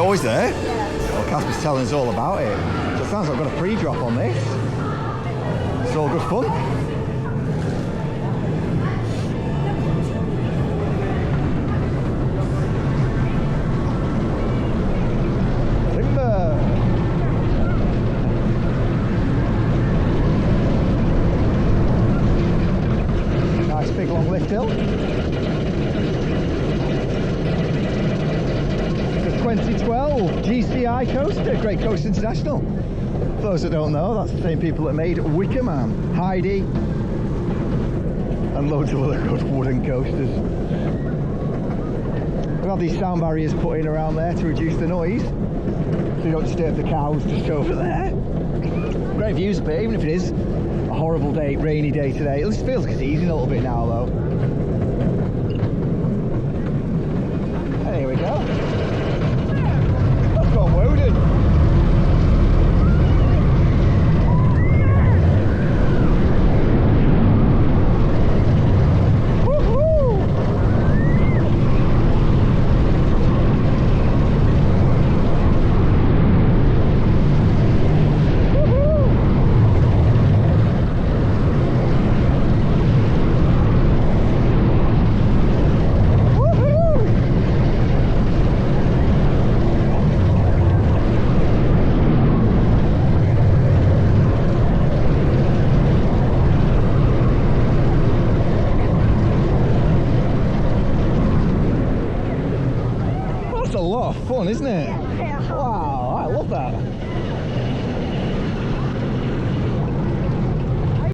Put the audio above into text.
Oh, is there? Well, Casper's telling us all about it. So it sounds like I've got a pre-drop on this. It's all good fun. Nice big long lift hill. The 2012 GCI coaster, Great Coast International. For those that don't know, that's the same people that made Wicker Man, Heidi, and loads of other good wooden coasters. We'll have these sound barriers put in around there to reduce the noise, so you don't disturb the cows just over there. Great views up here, even if it is a horrible day, rainy day today. It just feels like it's easing a little bit now though. And here we go. Let's go on Wodan. That's a lot of fun, isn't it?